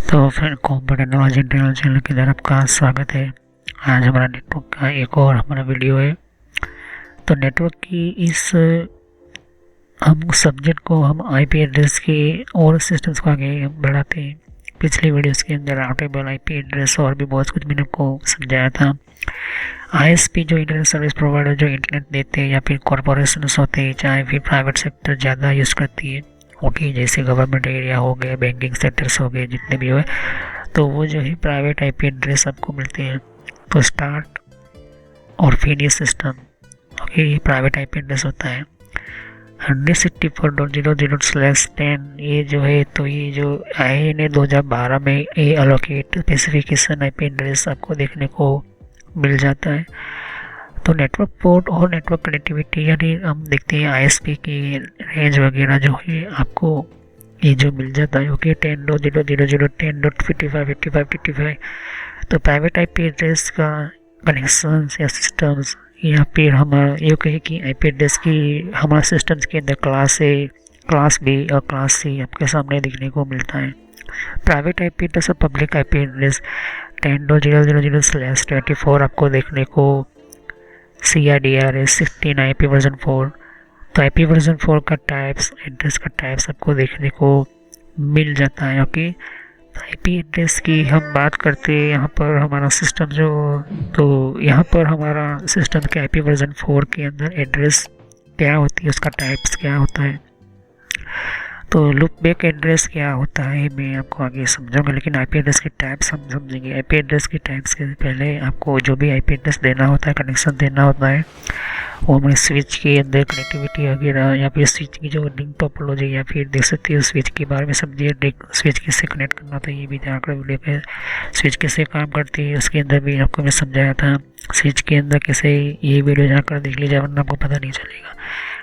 तो फिर computer knowledge internal channel की तरफ आपका स्वागत है। आज हमारा नेटवर्क का एक और हमारा वीडियो है। तो नेटवर्क की इस हम सब्जेक्ट को हम आईपी एड्रेस के और सिस्टम्स को आगे बढ़ाते हैं। पिछले वीडियोस के अंदर राउटेबल आईपी एड्रेस और भी बहुत कुछ मैंने आपको समझाया था। आईएसपी जो इंटरनेट सर्विस प्रोवाइडर जो इंटरनेट देते हैं या फिर कॉरपोरेशन होते हैं, चाहे फिर प्राइवेट सेक्टर ज़्यादा यूज़ करती है, ओके, जैसे गवर्नमेंट एरिया हो गए, बैंकिंग सेक्टर्स हो गए, जितने भी हो, तो वो जो है प्राइवेट आईपी एड्रेस आपको मिलते हैं। तो स्टार्ट और फिनिश सिस्टम, ओके, ये प्राइवेट आईपी एड्रेस होता है। 164.0.0/10 ये जो है, तो ये जो आए ने 2012 में ये अलोकेट स्पेसिफिकेशन आईपी एड्रेस आपको देखने को मिल जाता है। तो नेटवर्क पोर्ट और नेटवर्क कनेक्टिविटी, यानी हम देखते हैं आईएसपी की रेंज वगैरह जो है आपको ये जो मिल जाता है, ओके, 10.0.0.10.55.55.55। तो प्राइवेट आईपी एड्रेस का कनेक्शन या सिस्टम्स, या फिर हमारा ये कहे कि आईपी एड्रेस की हमारा सिस्टम्स के अंदर क्लास ए, क्लास बी और क्लास सी आपके सामने देखने को मिलता है। प्राइवेट आईपी एड्रेस और पब्लिक आईपी एड्रेस 10.0.0/24 आपको देखने को CIDR 16 IP वर्जन 4। तो IP वर्जन 4 का टाइप्स, एड्रेस का टाइप्स आपको देखने को मिल जाता है। ओके, तो IP एड्रेस की हम बात करते हैं यहाँ पर हमारा सिस्टम जो, तो यहाँ पर हमारा सिस्टम के IP वर्जन 4 के अंदर एड्रेस क्या होती है, उसका टाइप्स क्या होता है। तो लुक बैक एड्रेस क्या होता है मैं आपको आगे समझाऊंगा, लेकिन आईपी एड्रेस की टाइप्स हम समझेंगे। आईपी एड्रेस की टाइप्स के पहले आपको जो भी आईपी एड्रेस देना होता है, कनेक्शन देना होता है, वो हमें स्विच के अंदर कनेक्टिविटी वगैरह या फिर स्विच की जो लिंक टोपोलॉजी, या फिर देख सकते हो स्विच के बारे में समझिए, स्विच किससे कनेक्ट करना होता है ये भी ध्यान रखना वीडियो पे। स्विच कैसे काम करती है उसके अंदर भी आपको मैं समझाया था। स्विच के अंदर कैसे, ये वीडियो जाकर देख लीजिए वरना आपको पता नहीं चलेगा।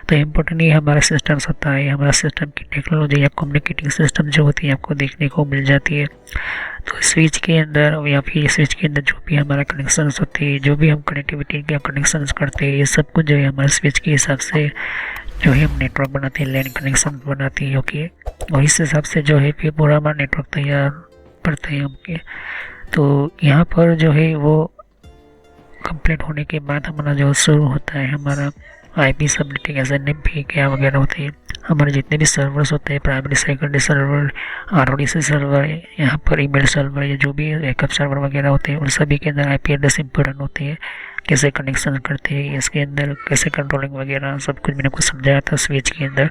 तो इम्पोर्टेंट ये हमारा सिस्टम्स होता है, हमारा सिस्टम की टेक्नोलॉजी या कम्युनिकेटिंग सिस्टम जो होती है आपको देखने को मिल जाती है। तो स्विच के अंदर या फिर स्विच के अंदर जो भी हमारा कनेक्शंस होते हैं, जो भी हम कनेक्टिविटी के कनेक्शंस करते हैं, ये सब कुछ जो है हमारे स्विच के हिसाब से जो है हम नेटवर्क बनाते हैं, लैन कनेक्शन बनाते हैं, ओके, और इस हिसाब से जो है फिर पूरा हमारा नेटवर्क तैयार करते हैं, ओके। तो यहाँ पर जो है वो कंप्लीट होने के बाद हमारा जो शुरू होता है हमारा आईपी सबनेटिंग, SNMP क्या वगैरह होते हैं, हमारे जितने भी सर्वर्स होते हैं, primary secondary server, RODC server, यहाँ पर ईमेल सर्वर, या जो भी बैकअप सर्वर वगैरह होते हैं, उन सभी के अंदर आईपी एड्रेस इम्पोर्टेंट होते हैं। कैसे कनेक्शन करते हैं, इसके अंदर कैसे कंट्रोलिंग वगैरह सब कुछ मैंने आपको समझाया था। स्विच के अंदर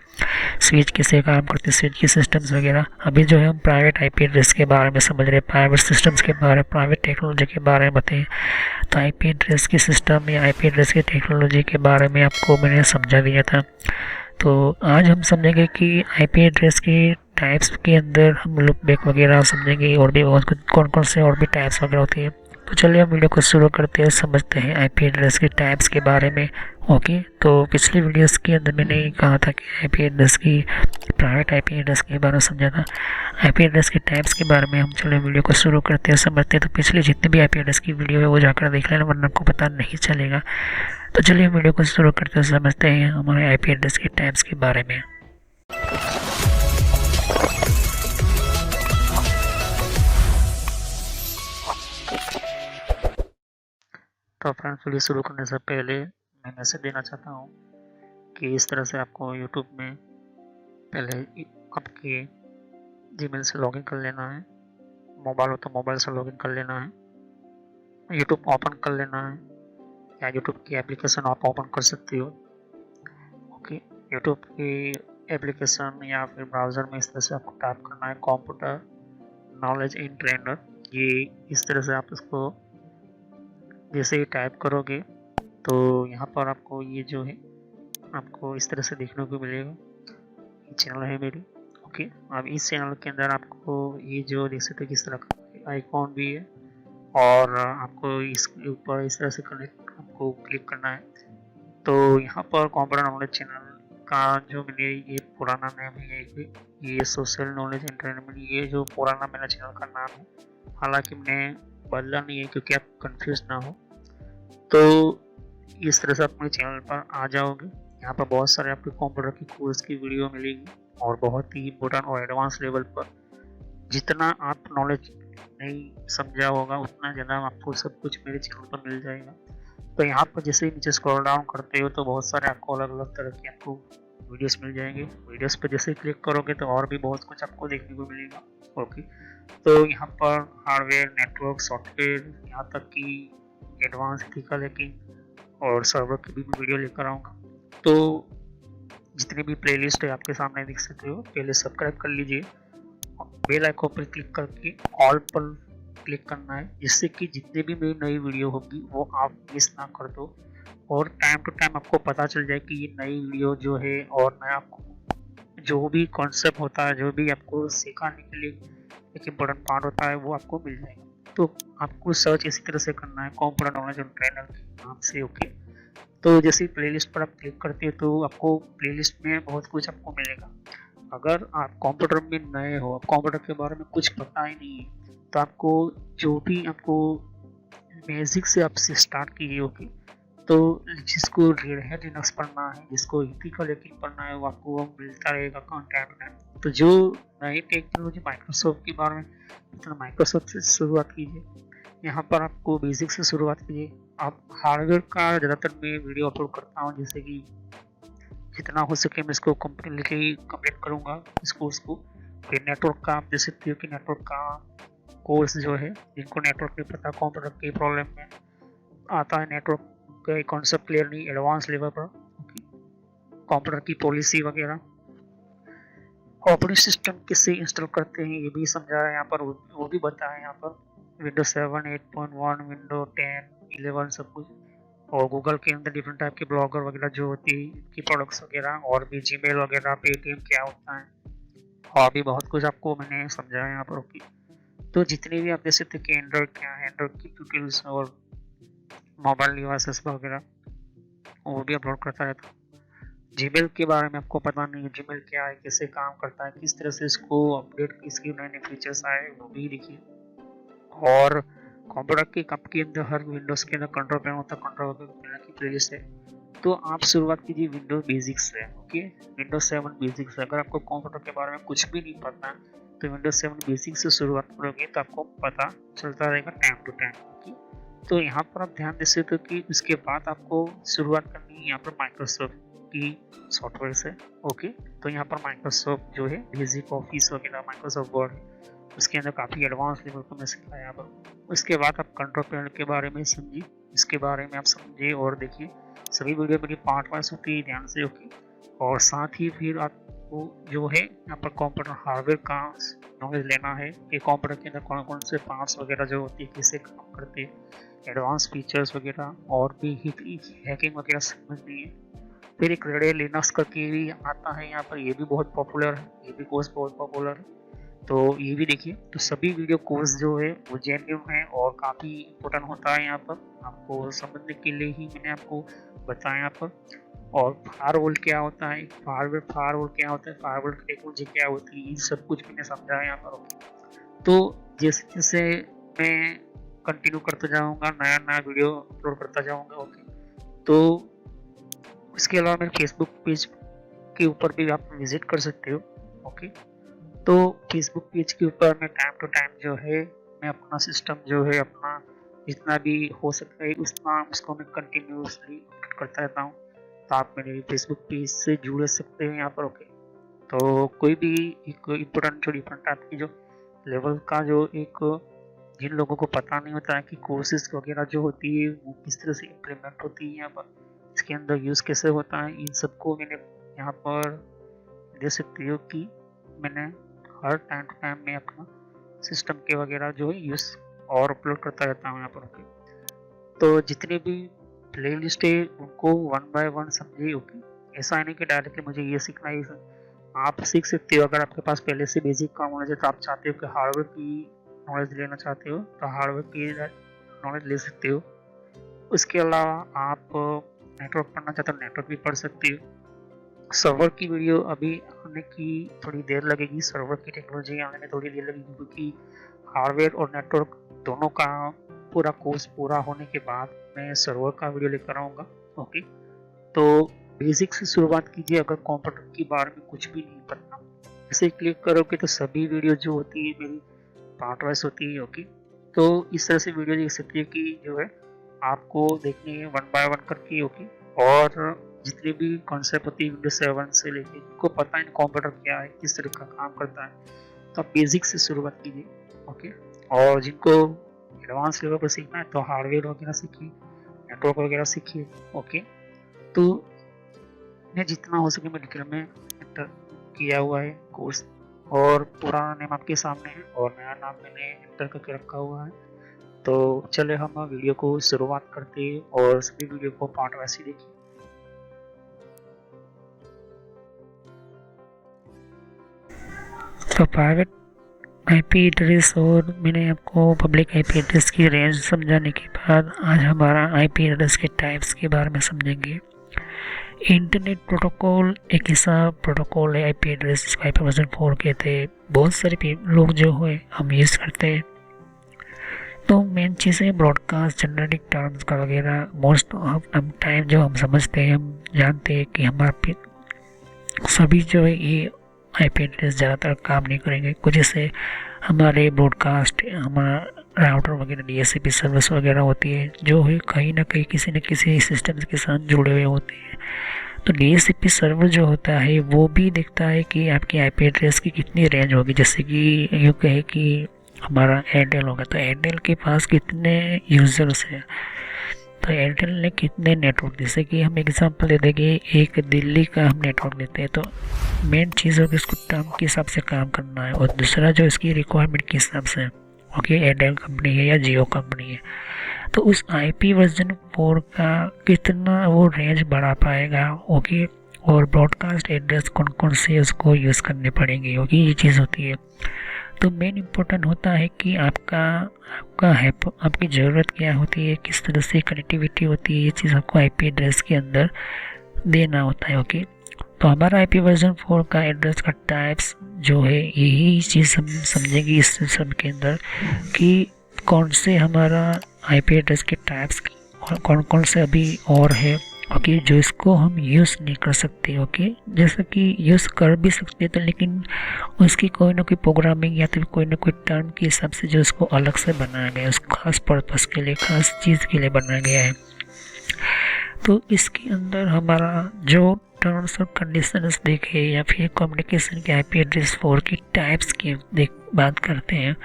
स्विच कैसे काम करते हैं, स्विच की सिस्टम्स वगैरह। अभी जो है हम प्राइवेट आईपी एड्रेस के बारे में समझ रहे हैं, प्राइवेट सिस्टम्स के बारे में, प्राइवेट टेक्नोलॉजी के बारे में बताएं। तो आईपी एड्रेस की सिस्टम या आईपी एड्रेस की टेक्नोलॉजी के बारे में आपको मैंने समझा दिया था। तो आज हम समझेंगे कि आईपी एड्रेस की टाइप्स के अंदर हम लुक बैक वगैरह समझेंगे, और भी बहुत कुछ कौन कौन से और भी टाइप्स वगैरह होती है। तो चलिए हम वीडियो को शुरू करते हैं, समझते हैं आईपी एड्रेस के टाइप्स के बारे में, ओके। तो पिछले वीडियोस के अंदर मैंने कहा था कि आईपी एड्रेस की, प्राइवेट आईपी एड्रेस के बारे में समझा था। आईपी एड्रेस के टाइप्स के बारे में हम चलो वीडियो को शुरू करते हैं, समझते हैं। तो पिछले जितने भी आईपी एड्रेस की वीडियो है वो जाकर देख लेना, वरना आपको पता नहीं चलेगा। तो चलिए वीडियो को शुरू करते हैं, समझते हैं हमारे आईपी एड्रेस के टाइप्स के बारे में। तो फ्रेंड्स, वीडियो शुरू करने से पहले मैं मैसेज देना चाहता हूँ कि इस तरह से आपको यूट्यूब में पहले आपके जीमेल से लॉगिन कर लेना है। मोबाइल हो तो मोबाइल से लॉगिन कर लेना है, यूट्यूब ओपन कर लेना है, या यूट्यूब की एप्लीकेशन आप ओपन कर सकते हो, ओके। यूट्यूब की एप्लीकेशन या फिर ब्राउज़र में इस तरह से आपको टाइप करना है कंप्यूटर नॉलेज इन ट्रेनर। ये इस तरह से आप इसको जैसे ही टाइप करोगे तो यहाँ पर आपको ये जो है आपको इस तरह से देखने को मिलेगा। ये चैनल है मेरी, ओके। अब इस चैनल के अंदर आपको ये जो देख सकते हैं किस तरह का आइकॉन भी है, और आपको इसके ऊपर इस तरह से कनेक्ट आपको क्लिक करना है। तो यहाँ पर कंप्यूटर नॉलेज चैनल का जो मैंने ये पुराना नाम है, ये सोशल नॉलेज एंटरटेनमेंट, ये जो पुराना मेरा चैनल का नाम है, हालांकि मैंने बदला नहीं है क्योंकि आप कंफ्यूज ना हो। तो इस तरह से आप मेरे चैनल पर आ जाओगे। यहाँ पर बहुत सारे आपके कंप्यूटर की कोर्स की वीडियो मिलेगी, और बहुत ही इम्पोर्टेंट और एडवांस लेवल पर जितना आप नॉलेज नहीं समझा होगा उतना ज़्यादा आपको सब कुछ मेरे चैनल पर मिल जाएगा। तो यहाँ पर जैसे ही नीचे स्क्रॉल डाउन करते हो तो बहुत सारे आपको अलग अलग तरह की आपको वीडियोस मिल जाएंगे। वीडियोस पर जैसे क्लिक करोगे तो और भी बहुत कुछ आपको देखने को मिलेगा। ओके, तो यहाँ पर हार्डवेयर, नेटवर्क, सॉफ्टवेयर, यहाँ तक कि एडवांस एथिकल हैकिंग और सर्वर की भी वीडियो लेकर आऊँगा। तो जितनी भी प्लेलिस्ट है आपके सामने दिख सकते हो, पहले सब्सक्राइब कर लीजिए। बेल आइकन पर क्लिक करके ऑल पर क्लिक करना है, जिससे कि जितने भी मेरी नई वीडियो होगी वो आप मिस ना कर दो और टाइम टू टाइम आपको पता चल जाए कि ये नई वीडियो जो है और नया आपको जो भी कॉन्सेप्ट होता है, जो भी आपको सिखाने के लिए एक इम्पोर्टेंट पार्ट होता है वो आपको मिल जाएगा। तो आपको सर्च इसी तरह से करना है, कंप्यूटर नॉलेज ऑन ट्रेनर के नाम से। ओके, तो जैसे प्लेलिस्ट पर आप क्लिक करते हो तो आपको प्लेलिस्ट में बहुत कुछ आपको मिलेगा। अगर आप कंप्यूटर में नए हो, आप कंप्यूटर के बारे में कुछ पता ही नहीं है, तो आपको जो भी आपको बेसिक से आपसे स्टार्ट कीजिए। ओके, तो जिसको रेड हैट लिनक्स पढ़ना है, जिसको एथिकल हैकिंग पढ़ना है, वो आपको वो मिलता रहेगा कंटेंट। तो जो नई टेक्नोलॉजी माइक्रोसॉफ्ट के बारे में, तो माइक्रोसॉफ्ट से शुरुआत कीजिए। यहाँ पर आपको बेसिक से शुरुआत कीजिए। आप हार्डवेयर का ज़्यादातर मैं वीडियो अपलोड करता हूँ, जैसे कि जितना हो सके मैं इसको कंप्लीट करूँगा इस कोर्स को। फिर नेटवर्क का आप देख सकते हो कि नेटवर्क का कोर्स जो है, जिनको नेटवर्क नहीं पता, कंप्यूटर की प्रॉब्लम में आता है, नेटवर्क का कॉन्सेप्ट क्लियर नहीं एडवांस लेवल पर, कंप्यूटर की पॉलिसी वगैरह, ऑपरेटिंग सिस्टम कैसे इंस्टॉल करते हैं ये भी समझा है यहाँ पर, वो भी बताया है यहाँ पर। विंडोज 7, 8.1, विंडो 10, 11 सब कुछ। और गूगल के अंदर डिफरेंट टाइप के ब्लॉगर वगैरह जो होती है, इनकी प्रोडक्ट्स वगैरह, और भी जीमेल वगैरह, पेटीएम क्या होता है, और भी बहुत कुछ आपको मैंने समझाया यहाँ पर। ओके, तो जितने भी आप देख सकते हैं कि एंड्रॉइड क्या है, एंड्रॉइड की ट्यूटोरियल्स और मोबाइल डिवाइसेस वगैरह वो भी अपलोड करता रहता हूँ। जीमेल के बारे में आपको पता नहीं है, जीमेल क्या है, कैसे काम करता है, किस तरह से इसको अपडेट, इसके नए नए फीचर्स आए वो भी देखिए। और कंप्यूटर के कप के अंदर हर विंडोज के अंदर कंट्रोल पैनल होता है, कंट्रोल पैनल की प्लेलिस्ट है। तो आप शुरुआत कीजिए विंडोज बेसिक्स से। Okay, Windows 7 basics. अगर आपको कंप्यूटर के बारे में कुछ भी नहीं पता तो विंडोज 7 बेसिक्स से शुरुआत करोगे तो आपको पता चलता रहेगा टाइम टू टाइम। ओके, तो यहाँ पर आप ध्यान दे सकते हो कि उसके बाद आपको शुरुआत करनी है यहाँ पर माइक्रोसॉफ्ट की सॉफ्टवेयर से। ओके, तो यहाँ पर माइक्रोसॉफ्ट जो है बेसिक ऑफिस वगैरह, माइक्रोसॉफ्ट वर्ड, उसके अंदर काफ़ी एडवांस लेवल को मैं सिखाया यहाँ पर। उसके बाद आप कंट्रोल पैनल के बारे में समझिए, इसके बारे में आप समझिए और देखिए। सभी वीडियो मेरी पार्ट वाइज होती है, ध्यान से। ओके, और साथ ही फिर आपको जो है यहाँ पर कंप्यूटर हार्डवेयर का नॉलेज लेना है कि कंप्यूटर के अंदर कौन कौन से पार्ट्स वगैरह जो होती है, कैसे काम करते हैं, एडवांस फीचर्स वगैरह, और भी हैकिंग वगैरह समझनी है। फिर एक रेड हैट लिनक्स करके भी आता है यहाँ पर, ये भी बहुत पॉपुलर है, ये भी कोर्स बहुत पॉपुलर है, तो ये भी देखिए। तो सभी वीडियो कोर्स जो है वो जेन्युइन है और काफ़ी इम्पोर्टेंट होता है यहाँ पर, आपको समझने के लिए ही मैंने आपको बताया यहाँ पर। और फायरवॉल क्या होता है, फायरवॉल क्या होता है, फायरवॉल टेक्नोलॉजी क्या होती है, ये सब कुछ मैंने समझा है यहाँ पर। तो जैसे जैसे मैं कंटिन्यू करता जाऊँगा, नया नया वीडियो अपलोड करता जाऊँगा। ओके, तो इसके अलावा मेरे फेसबुक पेज के ऊपर भी आप विजिट कर सकते हो। ओके, तो फेसबुक पेज के ऊपर मैं टाइम टू टाइम जो है मैं अपना सिस्टम जो है अपना जितना भी हो सकता है उतना उसको मैं कंटिन्यूसली अपडेट करता रहता हूँ। तो आप मेरे फेसबुक पेज से जुड़ सकते हैं यहाँ पर। ओके, तो कोई भी एक इम्पोर्टेंट जो डिफरेंट टाइप की जो लेवल का जो एक, जिन लोगों को पता नहीं होता है कि कोर्सेज वगैरह जो होती है वो किस तरह से इम्प्लीमेंट होती है यहाँ पर, इसके अंदर यूज़ कैसे होता है, इन सबको मैंने यहाँ पर दे सकती हो कि मैंने हर टाइम टू टाइम में अपना सिस्टम के वगैरह जो है यूज़ और अपलोड करता रहता हूँ यहाँ पर। ओके, तो जितने भी प्ले लिस्ट है उनको वन बाय वन समझिए। ओके, ऐसा नहीं कि डायरेक्टली मुझे ये सीखना है, आप सीख सकते हो। अगर आपके पास पहले से बेसिक का नॉलेज है तो आप चाहते हो कि हार्डवेयर की नॉलेज लेना चाहते हो तो हार्डवेयर की नॉलेज ले सकते हो। उसके अलावा आप नेटवर्क पढ़ना चाहते हो, नेटवर्क भी पढ़ सकते हो। सर्वर की वीडियो अभी आने की थोड़ी देर लगेगी, सर्वर की टेक्नोलॉजी आने में थोड़ी देर लगेगी, क्योंकि हार्डवेयर और नेटवर्क दोनों का पूरा कोर्स पूरा होने के बाद मैं सर्वर का वीडियो लेकर आऊँगा। ओके, तो बेसिक से शुरुआत कीजिए अगर कंप्यूटर के बारे में कुछ भी नहीं पता। जैसे क्लिक करोगे तो सभी वीडियो जो होती है मेरी पार्ट वाइज होती है। ओके, तो इस तरह से वीडियो देख सकती है कि जो है आपको देखनी है वन बाय वन करके। ओके, और जितनी भी कॉन्सेप्ट होती है विंडोज 7 से लेके, जिनको पता है कंप्यूटर क्या है, किस तरह का काम करता है, तो आप बेसिक से शुरुआत कीजिए। ओके, और जिनको एडवांस लेवल पर सीखना है तो हार्डवेयर वगैरह सीखिए, नेटवर्क वगैरह सीखिए। ओके, तो मैं जितना हो सके मैं डिटेल में एंटर किया हुआ है कोर्स, और पुराना नेम आपके सामने है और नया नाम मैंने एंटर करके रखा हुआ है। तो चले हम वीडियो को शुरुआत करते हैं और सभी वीडियो को पार्ट वाइज ही देखिए। तो प्राइवेट आईपी एड्रेस और मैंने आपको पब्लिक आईपी एड्रेस की रेंज समझाने के बाद आज हमारा आईपी एड्रेस के टाइप्स के बारे में समझेंगे। इंटरनेट प्रोटोकॉल एक ऐसा प्रोटोकॉल है आईपी एड्रेस जिसको आईपी वर्जन 4 कहते हैं। बहुत सारे लोग जो है हम यूज़ करते हैं। तो मेन चीज़ है ब्रॉडकास्ट, जनरेटिक टर्म्स का वगैरह मोस्ट ऑफ टाइम जो हम समझते हैं, हम जानते हैं कि हमारे सभी जो है ये आईपी एड्रेस ज़्यादातर काम नहीं करेंगे। कुछ जैसे हमारे ब्रॉडकास्ट, हमारा राउटर वगैरह डीएससीपी सर्विस वगैरह होती है जो है कहीं ना कहीं किसी न किसी सिस्टम के साथ जुड़े हुए होते हैं। तो डीएससीपी सर्वर जो होता है वो भी देखता है कि आपकी आईपी एड्रेस की कितनी रेंज होगी। जैसे कि यूँ कहे कि हमारा एयरटेल होगा तो एयरटेल के पास कितने यूज़र्स हैं, तो एयरटेल ने कितने नेटवर्क, जैसे कि हम एग्जांपल दे देंगे एक दिल्ली का हम नेटवर्क लेते हैं, तो मेन चीज़ होगी इसको टर्म के हिसाब से काम करना है और दूसरा जो इसकी रिक्वायरमेंट के हिसाब से। ओके, एयरटेल कंपनी है या जियो कंपनी है, तो उस आईपी वर्जन 4 का कितना वो रेंज बढ़ा पाएगा। ओके, और ब्रॉडकास्ट एड्रेस कौन कौन से उसको यूज़ करने पड़ेंगे। ओके, ये चीज़ होती है। तो मेन इम्पोर्टेंट होता है कि आपकी ज़रूरत क्या होती है, किस तरह से कनेक्टिविटी होती है, ये चीज़ आपको आईपी एड्रेस के अंदर देना होता है। ओके, तो हमारा आईपी वर्जन 4 का एड्रेस का टाइप्स जो है यही चीज़ हम समझेंगे इस सिस्टम के अंदर कि कौन से हमारा आईपी एड्रेस के टाइप्स कौन कौन से अभी और है। ओके, जो इसको हम यूज़ नहीं कर सकते। ओके, जैसे कि यूज़ कर भी सकते तो लेकिन उसकी कोई ना कोई प्रोग्रामिंग या फिर कोई ना कोई टर्म के हिसाब से जो उसको अलग से बनाया गया है, उस खास पर्पस के लिए, खास चीज़ के लिए बनाया गया है। तो इसके अंदर हमारा जो टर्म्स और कंडीशंस देखे या फिर कम्युनिकेशन के आईपी एड्रेस 4 की टाइप्स की बात करते हैं,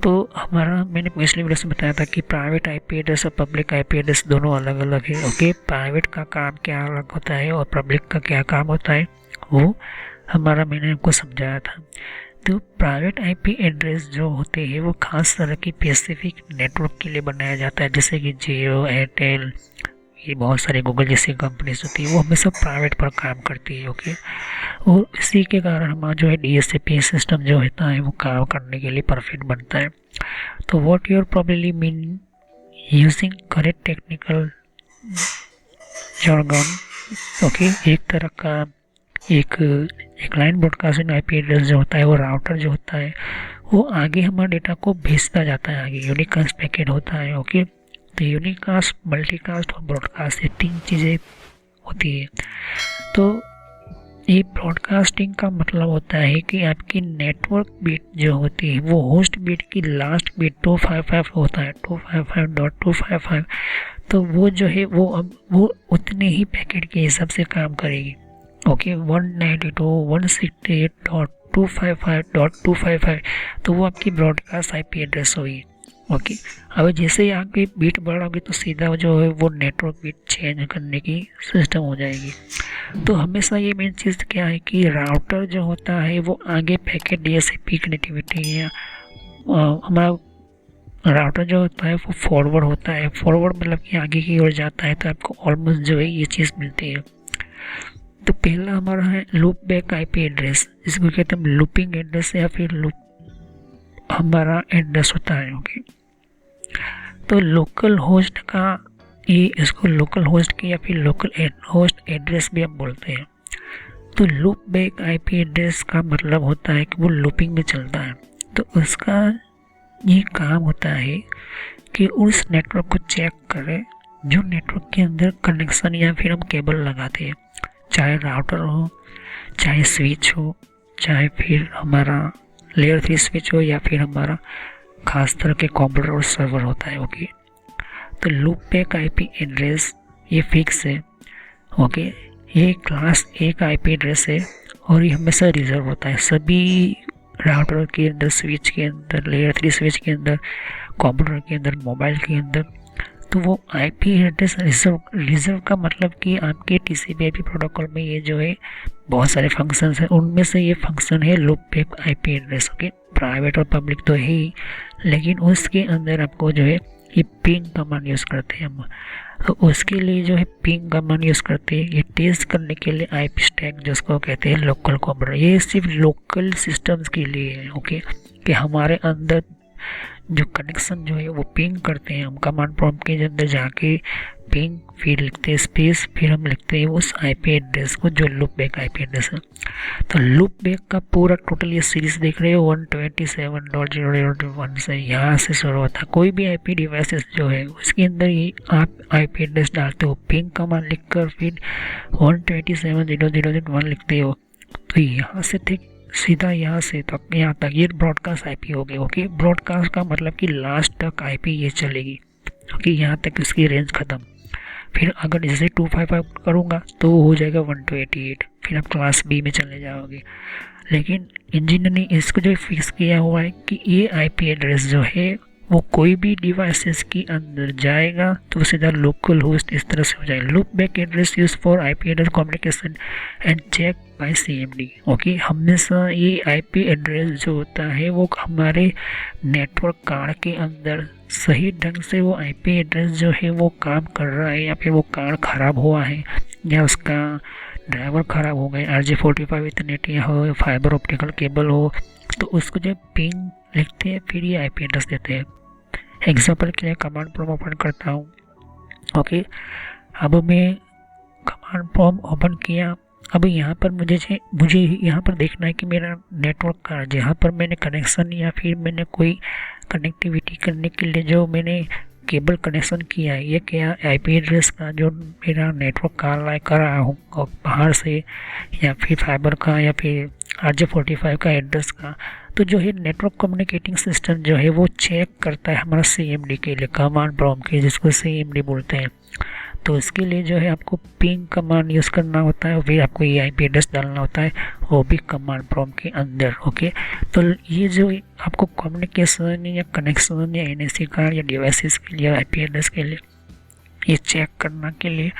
तो हमारा मैंने पिछले वीडियो से बताया था कि प्राइवेट आईपी एड्रेस और पब्लिक आईपी एड्रेस दोनों अलग अलग है। ओके, प्राइवेट का काम क्या अलग होता है और पब्लिक का क्या काम होता है वो हमारा मैंने आपको समझाया था। तो प्राइवेट आईपी एड्रेस जो होते हैं वो खास तरह की स्पेसिफिक नेटवर्क के लिए बनाया जाता है, जैसे कि जियो, एयरटेल, ये बहुत सारे गूगल जैसी कंपनीज होती है, वो हमेशा प्राइवेट पर काम करती है। ओके, और इसी के कारण हमारा जो है डीएससीपी सिस्टम जो होता है वो काम करने के लिए परफेक्ट बनता है। तो what you're probably mean using correct technical jargon। Okay, एक तरह का एक लाइन ब्रॉडकास्टिंग आईपी एड्रेस जो होता है वो राउटर जो होता है वो आगे हमारे डेटा को भेजता जाता है, आगे यूनिकास्ट पैकेट होता है। ओके, तो यूनिकास्ट, मल्टीकास्ट और ब्रॉडकास्ट ये 3 चीज़ें होती है। तो ये ब्रॉडकास्टिंग का मतलब होता है कि आपकी नेटवर्क बिट जो होती है वो होस्ट बिट की लास्ट बिट 255 होता है, 255.255, तो वो जो है वो अब वो उतने ही पैकेट के हिसाब से काम करेगी। ओके, 192.168.255.255, तो वो आपकी ब्रॉडकास्ट आईपी एड्रेस होगी। ओके, अब जैसे ही आगे बीट बढ़ाओगे तो सीधा जो है वो नेटवर्क बीट चेंज करने की सिस्टम हो जाएगी। तो हमेशा ये मेन चीज़ क्या है कि राउटर जो होता है वो आगे पैकेट डीएससीपी कनेक्टिविटी या हमारा राउटर जो होता है वो फॉरवर्ड होता है। फॉरवर्ड मतलब कि आगे की ओर जाता है, तो आपको ऑलमोस्ट जो है ये चीज़ मिलती है। तो पहला हमारा है लूप बैक आईपी एड्रेस, जिसको कहते हैं लूपिंग एड्रेस या फिर लूप हमारा एड्रेस होता है। ओके, तो लोकल होस्ट का ये इसको लोकल होस्ट की या फिर लोकल होस्ट एड्रेस भी हम बोलते हैं। तो लूप बैक आईपी एड्रेस का मतलब होता है कि वो लूपिंग में चलता है। तो उसका ये काम होता है कि उस नेटवर्क को चेक करें जो नेटवर्क के अंदर कनेक्शन या फिर हम केबल लगाते हैं, चाहे राउटर हो, चाहे स्विच हो, चाहे फिर हमारा लेयर 3 स्विच हो या फिर हमारा खास तरह के कंप्यूटर और सर्वर होता है। ओके, तो लूप बैक आईपी एड्रेस ये फिक्स है। ओके, ये क्लास A का आईपी एड्रेस है और ये हमेशा रिजर्व होता है सभी राउटर के अंदर, स्विच के अंदर, लेयर 3 स्विच के अंदर, कंप्यूटर के अंदर, मोबाइल के अंदर। तो वो आईपी एड्रेस रिजर्व का मतलब कि आपके टीसीपी/आईपी प्रोटोकॉल में ये जो है बहुत सारे फंक्शंस हैं, उनमें से ये फंक्शन है loop back IP address. Okay, private और पब्लिक तो है ही, लेकिन उसके अंदर आपको जो है ये पिंग कमांड यूज़ करते हैं हम। तो उसके लिए जो है पिंग कमांड यूज़ करते हैं, ये टेस्ट करने के लिए आईपी स्टैक जिसको कहते हैं लोकल कंप्यूटर, ये सिर्फ लोकल सिस्टम्स के लिए है। ओके, कि हमारे अंदर जो कनेक्शन जो है वो पिंग करते हैं, हम कमांड प्रॉम्प्ट के अंदर जाके पिंग, फिर लिखते हैं स्पेस, फिर हम लिखते हैं उस आईपी एड्रेस को जो लूप बैक आईपी एड्रेस है। तो लूप बैक का पूरा टोटल ये सीरीज देख रहे हो 127.0.0.1 से यहाँ से शुरू होता है। कोई भी आईपी डिवाइसेस जो है उसके अंदर ये आप आईपी एड्रेस डालते हो, पिंग कमांड लिखकर फिर 127.0.0.1 लिखते हो। तो यहाँ से ठीक सीधा यहाँ से तक यहाँ तक ये ब्रॉडकास्ट आईपी हो गई। ओके, ब्रॉडकास्ट का मतलब कि लास्ट तक आईपी ये चलेगी। ओके, यहाँ तक इसकी रेंज ख़त्म। फिर अगर जैसे 255 करूँगा तो हो जाएगा 128, फिर आप क्लास B में चले जाओगे। लेकिन इंजीनियर ने इसको जो फिक्स किया हुआ है कि ये आईपी एड्रेस जो है वो कोई भी डिवाइसेस के अंदर जाएगा तो सीधा लोकल होस्ट इस तरह से हो जाएगा। Loop back address use for IP address communication and check by CMD। Okay, हमेशा ये आईपी एड्रेस जो होता है वो हमारे नेटवर्क कार्ड के अंदर सही ढंग से वो आईपी एड्रेस जो है वो काम कर रहा है या फिर वो कार्ड ख़राब हुआ है या उसका ड्राइवर ख़राब हो गया, RJ45 इथरनेट या हो, फाइबर ऑप्टिकल केबल हो, तो उसको जो पिंग लिखते हैं फिर ये आईपी एड्रेस देते हैं। एग्जाम्पल के लिए कमांड प्रॉम्प्ट ओपन करता हूँ। ओके, अब मैं कमांड प्रॉम्प्ट ओपन किया। अब यहाँ पर मुझे यहाँ पर देखना है कि मेरा नेटवर्क का जहाँ पर मैंने कनेक्शन या फिर मैंने कोई कनेक्टिविटी करने के लिए जो मैंने केबल कनेक्शन किया है, ये क्या आईपी एड्रेस का जो मेरा नेटवर्क कर रहा हूँ और बाहर से या फिर फाइबर का या फिर RJ45 का एड्रेस का, तो जो है नेटवर्क कम्युनिकेटिंग सिस्टम जो है वो चेक करता है हमारा CMD के लिए, कमांड प्रॉम्प्ट के जिसको CMD बोलते हैं। तो इसके लिए जो है आपको पिंग कमांड यूज़ करना होता है, फिर आपको ये आईपी एड्रेस डालना होता है, वो भी कमांड प्रॉम्प्ट के अंदर। ओके, तो ये जो आपको कम्युनिकेशन या कनेक्शन या NIC कार्ड या डिवाइसेस के लिए आईपी एड्रेस के लिए ये चेक करने के लिए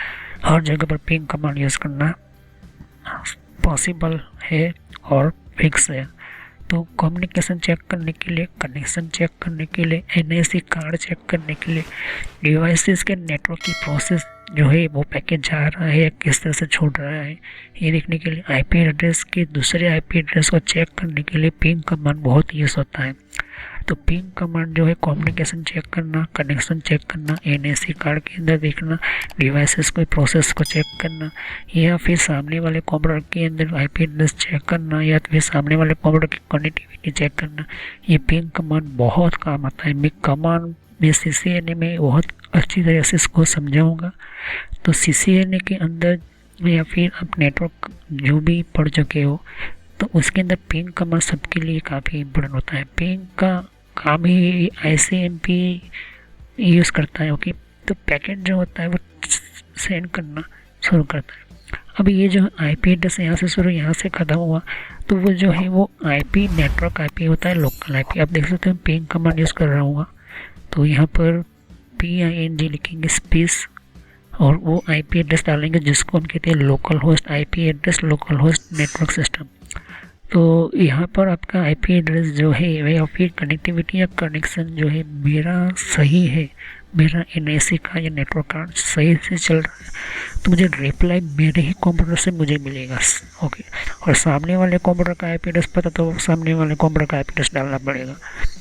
हर जगह पर पिंग कमांड यूज़ करना पॉसिबल है और फिक्स है। तो कम्युनिकेशन चेक करने के लिए, कनेक्शन चेक करने के लिए, NIC कार्ड चेक करने के लिए, डिवाइसेस के नेटवर्क की प्रोसेस जो है वो पैकेज जा रहा है या किस तरह से छूट रहा है, ये देखने के लिए, आईपी एड्रेस के दूसरे आईपी एड्रेस को चेक करने के लिए पिंग कमांड बहुत यूज़ होता है। तो पिंग कमांड जो है कम्युनिकेशन चेक करना, कनेक्शन चेक करना, NIC कार्ड के अंदर देखना, डिवाइसेस को प्रोसेस को चेक करना, या फिर सामने वाले कंप्यूटर के अंदर आईपी एड्रेस चेक करना, या फिर सामने वाले कंप्यूटर की कनेक्टिविटी चेक करना, ये पिंग कमांड बहुत काम आता है। मैं कमांड में CCNA में बहुत अच्छी तरह से इसको समझाऊँगा। तो CCNA के अंदर या फिर आप नेटवर्क जो भी पढ़ चुके हो तो उसके अंदर पिंग कमांड सबके लिए काफ़ी इम्पोर्टेंट होता है। पिंग का काम ही ICMP यूज़ करता है। ओके, तो पैकेट जो होता है वो सेंड करना शुरू करता है। अब ये जो आईपी एड्रेस यहाँ से शुरू यहाँ से ख़त्म हुआ तो वो जो है वो आईपी नेटवर्क आईपी होता है, लोकल आईपी। आप देख सकते हो पिंग कमांड यूज़ कर रहा हूँ, तो यहाँ पर PING लिखेंगे स्पेस और वो आईपी एड्रेस डालेंगे जिसको हम कहते हैं local host IP address, local host network system. तो यहाँ पर आपका आईपी एड्रेस जो है या फिर कनेक्टिविटी या कनेक्शन जो है मेरा सही है, मेरा NIC का या नेटवर्क कार्ड सही से चल रहा है, तो मुझे रिप्लाई मेरे ही कंप्यूटर से मुझे मिलेगा। ओके, और सामने वाले कंप्यूटर का आईपी एड्रेस पता तो सामने वाले कंप्यूटर का आईपी एड्रेस डालना पड़ेगा।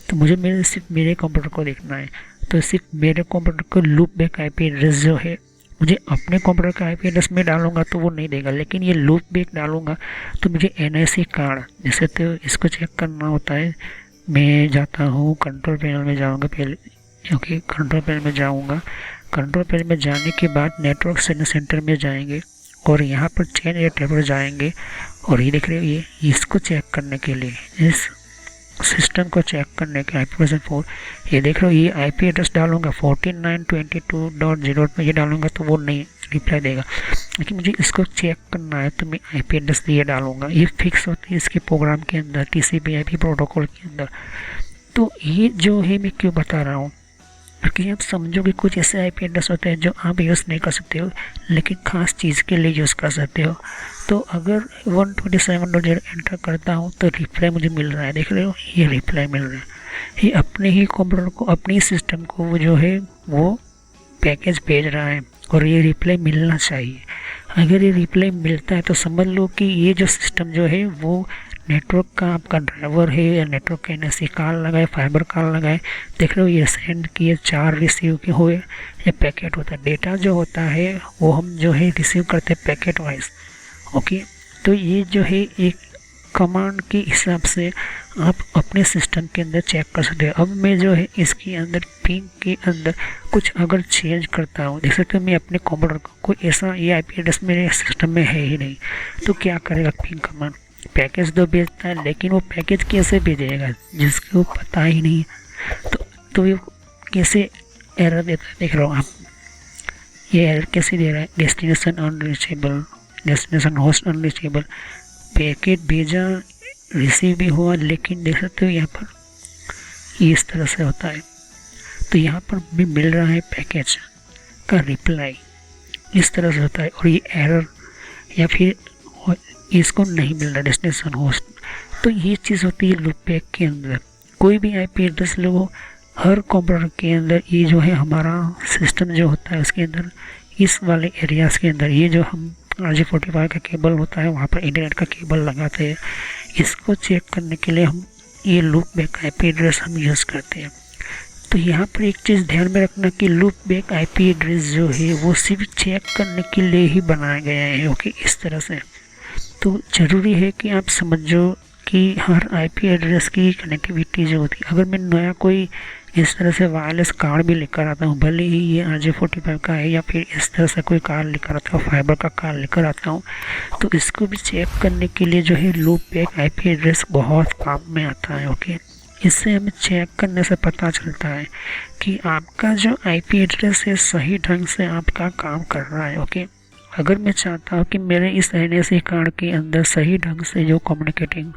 तो मुझे सिर्फ मेरे कंप्यूटर को देखना है, तो सिर्फ मेरे कंप्यूटर को लूप बैक आईपी एड्रेस जो है मुझे अपने कंप्यूटर का आईपी एड्रेस में डालूंगा तो वो नहीं देगा, लेकिन ये लूप बैक डालूंगा तो मुझे NIC कार्ड जैसे तो इसको चेक करना होता है। मैं जाता हूँ कंट्रोल पैनल में जाऊँगा पहले, क्योंकि कंट्रोल पैनल में जाऊँगा। कंट्रोल पैनल में जाने के बाद नेटवर्क सेंटर में जाएंगे और यहाँ पर चेंज एड्रेस पर जाएंगे और ये देख रहे हो, ये इसको चेक करने के लिए, इस सिस्टम को चेक करने के IP वर्जन 4, ये देख रहे हो, ये IP एड्रेस डालूंगा 4922.0 में, ये डालूंगा तो वो नहीं रिप्लाई देगा, लेकिन मुझे इसको चेक करना है तो मैं IP एड्रेस ये डालूंगा। ये फिक्स होती है इसके प्रोग्राम के अंदर, TCP/IP प्रोटोकॉल के अंदर। तो ये जो है मैं क्यों बता रहा हूँ, क्योंकि आप समझोगे कुछ ऐसे IP एड्रेस होते हैं जो आप यूज़ नहीं कर सकते हो, लेकिन ख़ास चीज़ के लिए यूज़ कर सकते हो। तो अगर 127.0 एंटर करता हूँ तो रिप्लाई मुझे मिल रहा है, देख रहे हो, ये रिप्लाई मिल रहा है। ये अपने ही कंप्यूटर को, अपनी सिस्टम को वो जो है वो पैकेज भेज रहा है और ये रिप्लाई मिलना चाहिए। अगर ये रिप्लाई मिलता है तो समझ लो कि ये जो सिस्टम जो है वो नेटवर्क का आपका ड्राइवर है, या नेटवर्क का NSE कॉल लगाए, फाइबर कॉल लगाए, देख रहे हो, ये सेंड किए, 4 रिसीव के हुए, ये पैकेट होता है। डेटा जो होता है वो हम जो है रिसीव करते हैं पैकेट वाइज, ओके। तो ये जो है एक कमांड के हिसाब से आप अपने सिस्टम के अंदर चेक कर सकते हो। अब मैं जो है इसके अंदर पिंग के अंदर कुछ अगर चेंज करता हूँ, देख सकते हो, मैं अपने कंप्यूटर को कोई ऐसा ये IP एड्रेस मेरे सिस्टम में है ही नहीं, तो क्या करेगा पिंग कमांड, पैकेज तो भेजता है, लेकिन वो पैकेज कैसे भेजेगा जिसको पता ही नहीं है, तो ये कैसे एरर देता है, देख रहे हो आप, ये एरर कैसे दे रहा है, destination unreachable, destination host unreachable, packet भेजा, रिसीव भी हुआ, लेकिन देख सकते हो यहाँ पर ये इस तरह से होता है। तो यहाँ पर भी मिल रहा है पैकेज का रिप्लाई, इस तरह से होता है, और ये एरर या फिर इसको नहीं मिल रहा डेस्टिनेशन होस्ट। तो ये चीज़ होती है लूप बैक के अंदर। कोई भी IP एड्रेस लो, हर कंप्यूटर के अंदर ये जो है हमारा सिस्टम जो होता है उसके अंदर, इस वाले एरियाज़ के अंदर, ये जो हम RJ45 का केबल होता है वहाँ पर इंटरनेट का केबल लगाते हैं, इसको चेक करने के लिए हम ये लूप बैक IP एड्रेस हम यूज़ करते हैं। तो यहाँ पर एक चीज़ ध्यान में रखना कि लूप बैक IP एड्रेस जो है वो सिर्फ चेक करने के लिए ही बनाया गया है, ओके, इस तरह से। तो ज़रूरी है कि आप समझो कि हर IP एड्रेस की कनेक्टिविटी जो होती है, अगर मैं नया कोई इस तरह से वायरलेस कार्ड भी लेकर आता हूँ, भले ही ये RJ45 का है, या फिर इस तरह से कोई कार्ड लेकर आता हूँ, फाइबर का कार्ड लेकर आता हूँ, तो इसको भी चेक करने के लिए जो है लूप बैक IP एड्रेस बहुत काम में आता है, ओके। इससे हमें चेक करने से पता चलता है कि आपका जो IP एड्रेस है सही ढंग से आपका काम कर रहा है, ओके। अगर मैं चाहता हूँ कि मेरे इस NSE कार्ड के अंदर सही ढंग से जो कम्युनिकेटिंग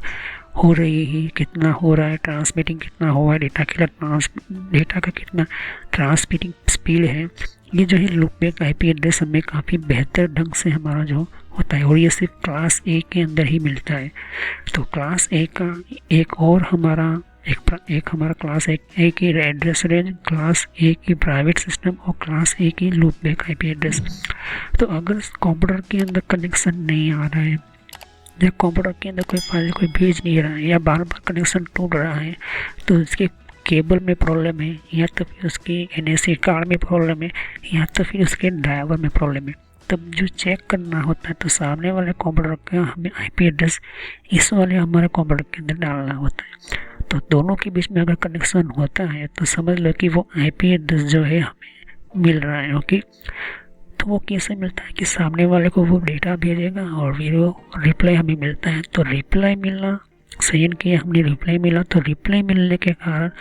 हो रही है, कितना हो रहा है, ट्रांसमिटिंग कितना हुआ है, डेटा का कितना ट्रांसमिटिंग स्पीड है, ये जो है लूप बैक IP एड्रेस हमें काफ़ी बेहतर ढंग से हमारा जो होता है, और ये सिर्फ क्लास A के अंदर ही मिलता है। तो क्लास A का एक और हमारा हमारा क्लास A की एड्रेस रेंज, क्लास A की प्राइवेट सिस्टम और क्लास A की लूप बैक IP एड्रेस। तो अगर कंप्यूटर के अंदर कनेक्शन नहीं आ रहा है, या कंप्यूटर के अंदर कोई फाइल कोई भेज नहीं रहा है, या बार बार कनेक्शन टूट रहा है, तो इसके केबल में प्रॉब्लम है, या तो फिर उसके NSE कार्ड में प्रॉब्लम है, या तो फिर उसके ड्राइवर में प्रॉब्लम है, तब जो चेक करना होता है तो सामने वाले कंप्यूटर का हमें IP एड्रेस इस वाले हमारे कंप्यूटर के अंदर डालना होता है। तो दोनों के बीच में अगर कनेक्शन होता है तो समझ लो कि वो IP एड्रेस जो है हमें मिल रहा है, ओके। तो वो कैसे मिलता है कि सामने वाले को वो डेटा भेजेगा और फिर वो रिप्लाई हमें मिलता है। तो रिप्लाई मिलना, सेंड किया हमने, रिप्लाई मिला, तो रिप्लाई मिलने के कारण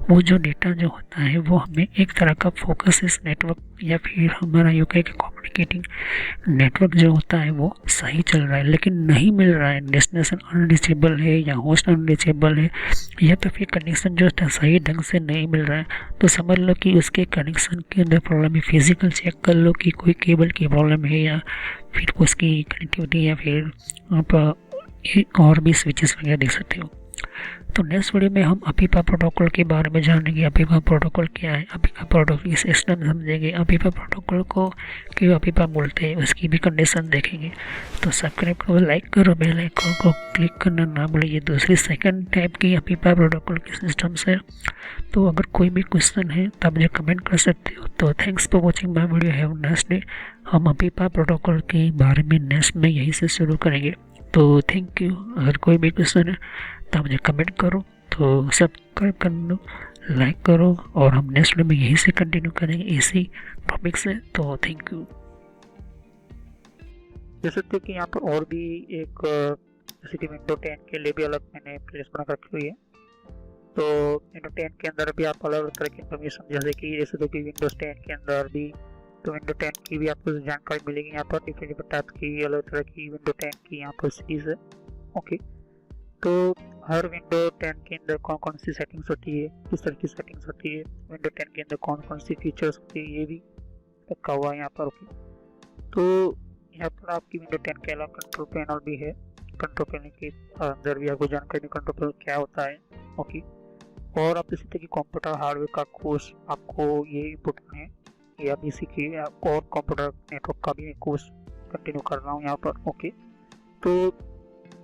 वो जो डेटा जो होता है वो हमें एक तरह का फोकस इस नेटवर्क, या फिर हमारा UK का कम्युनिकेटिंग नेटवर्क जो होता है वो सही चल रहा है, लेकिन नहीं मिल रहा है, डेस्टिनेशन अनरीचेबल है या होस्ट अनरीचेबल है, या तो फिर कनेक्शन जो है सही ढंग से नहीं मिल रहा है, तो समझ लो कि उसके कनेक्शन के अंदर प्रॉब्लम है। फिजिकल चेक कर लो कि कोई केबल की प्रॉब्लम है, या फिर उसकी कनेक्टिविटी, या फिर आप एक और भी स्विचेस वगैरह देख सकते हो। तो नेक्स्ट वीडियो में हम अपीपा प्रोटोकॉल के बारे में जानेंगे। अपीपा प्रोटोकॉल क्या है, अपीपा प्रोटोकॉल इस सिस्टम समझेंगे, अपीपा प्रोटोकॉल को क्यों अपीपा बोलते हैं उसकी भी कंडीशन देखेंगे। तो सब्सक्राइब करो, लाइक करो, बेल आइकन को क्लिक करना ना भूलिए। दूसरी सेकंड टाइप की अपीपा प्रोटोकॉल के सिस्टम से। तो अगर कोई भी क्वेश्चन है तो आप मुझे कमेंट कर सकते हो। तो thanks for watching my video, have nice day. हम अपीपा प्रोटोकॉल के बारे में नेक्स्ट में यहीं से शुरू करेंगे। तो थैंक यू। अगर कोई भी क्वेश्चन है तो मुझे कमेंट करो, तो सब्सक्राइब कर लो, लाइक करो, और हम नेक्स्ट वीडियो में यहीं से कंटिन्यू करेंगे इसी टॉपिक से। तो थैंक यू। देख सकते हो कि यहाँ पर और भी एक जैसे कि विंडो 10 के लिए भी अलग मैंने प्लेलिस्ट बना रखी हुई है। तो विंडो 10 के अंदर भी आप अलग अलग तरह की इन्फॉर्मेशन जैसे कि कि विंडोज 10 के अंदर भी तो विंडो 10 की भी आपको जानकारी मिलेगी। यहाँ पर डिफरेंट टाइप की अलग तरह की विंडो 10 की यहाँ पर सीरीज है। ओके, तो हर विंडो 10 के अंदर कौन कौन सी सेटिंग्स होती है, किस तरह की सेटिंग्स होती है, विंडो 10 के अंदर कौन कौन सी फीचर्स होती है, ये भी रखा हुआ है यहाँ पर। ओके, तो यहाँ पर आपकी विंडो 10 के अलावा कंट्रोल पैनल भी है। कंट्रोल पैनल के अंदर भी आपको जानकारी कंट्रोल पैनल क्या होता है। ओके, और आप इसी तरह की कंप्यूटर हार्डवेयर का कोर्स आपको ये इम्पोर्टेंट है, ये आप इसी की और कंप्यूटर नेटवर्क का भी कोर्स कंटिन्यू कर रहा हूँ यहाँ पर। ओके, तो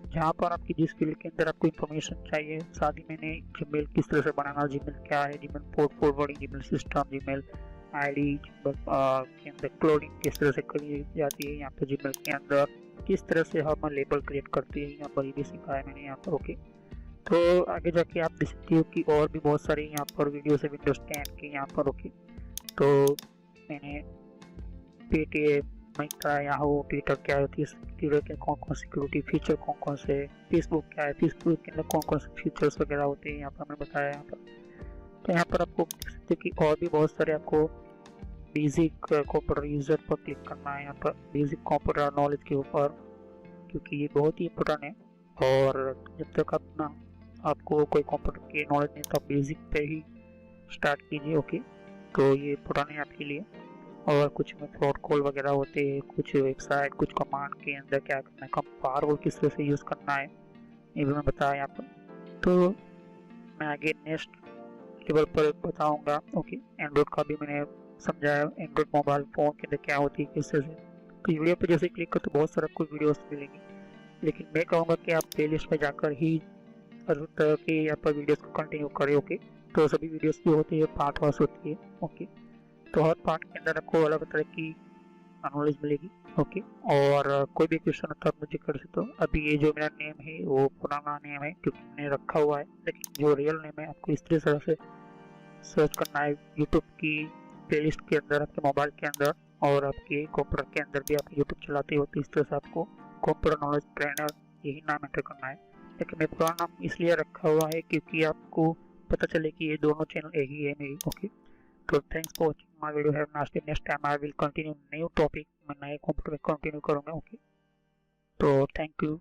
जहाँ पर आपकी जिस फील्ड के अंदर आपको इन्फॉर्मेशन चाहिए, साथ ही मैंने जीमेल किस तरह से बनाना, जीमेल क्या है, Gmail port forwarding, Gmail system, Gmail ID के अंदर क्लोडिंग किस तरह से करी जाती है, यहाँ पर जीमेल के अंदर किस तरह से हम लेबल क्रिएट करते हैं, यहाँ पर ये भी सिखाया है मैंने यहाँ पर। ओके, तो आगे जाके आप देख सकते हो कि और भी बहुत सारे यहाँ पर वीडियो है विंडोज 10 के यहाँ पर। ओके, तो मैंने पेटीएम, मिंत्रा, याहू, ट्विटर क्या होती है, ट्विटर के कौन कौन सिक्योरिटी फीचर कौन कौन से, फेसबुक क्या है, फेसबुक के अंदर कौन कौन से फीचर्स वगैरह होते हैं यहाँ पर मैंने बताया यहाँ पर। तो यहाँ पर आपको देख सकते हो कि और भी बहुत सारे आपको बेसिक कंप्यूटर यूजर पर क्लिक करना है यहाँ पर, बेसिक कंप्यूटर नॉलेज के ऊपर, क्योंकि ये बहुत ही इम्पोर्टेंट है। और जब तक अपना आपको कोई कंप्यूटर की नॉलेज नहीं तो आप बेसिक पे ही स्टार्ट कीजिए। ओके, तो ये इम्पोर्टेंट है आपके लिए। और कुछ में फ्रॉड कॉल वगैरह होते हैं, कुछ वेबसाइट, कुछ कमांड के अंदर क्या करना है, कंपार को किस तरह से यूज़ करना है, ये भी मैं बताया यहाँ पर। तो मैं आगे नेक्स्ट लेवल पर बताऊंगा। ओके, एंड्रॉइड का भी मैंने समझाया, एंड्रॉइड मोबाइल फ़ोन के अंदर क्या होती है किस तरह से। तो वीडियो पर जैसे क्लिक करते तो बहुत सारे आपको वीडियोस मिलेंगी, लेकिन मैं कहूँगा कि आप प्लेलिस्ट में जाकर ही हर तरह के यहाँ पर वीडियोस को कंटिन्यू करें। ओके, तो सभी वीडियोस भी होती है, पार्ट वाइज होती है। ओके, तो हर पार्ट के अंदर आपको अलग तरह की नॉलेज मिलेगी। ओके, और कोई भी क्वेश्चन होता है आप मुझे कर सकते हो। अभी ये जो मेरा नेम है वो पुराना नेम है क्योंकि मैंने रखा हुआ है, लेकिन जो रियल नेम है आपको इस तरह से सर्च करना है यूट्यूब की प्लेलिस्ट के अंदर, आपके मोबाइल के अंदर, और आपके कंप्यूटर के अंदर भी आप यूट्यूब चलाते हो तो इस तरह से आपको कंप्यूटर नॉलेज ट्रेनर यही नाम एंटर करना है। लेकिन मैं पुराना नाम इसलिए रखा हुआ है क्योंकि आपको पता चले कि ये दोनों चैनल यही है मेरी। ओके, तो thanks for watching my video. Have nice day. Next time I will continue new topic, मैं नए कंप्यूटर में कंटिन्यू करूँगा। ओके, तो थैंक यू।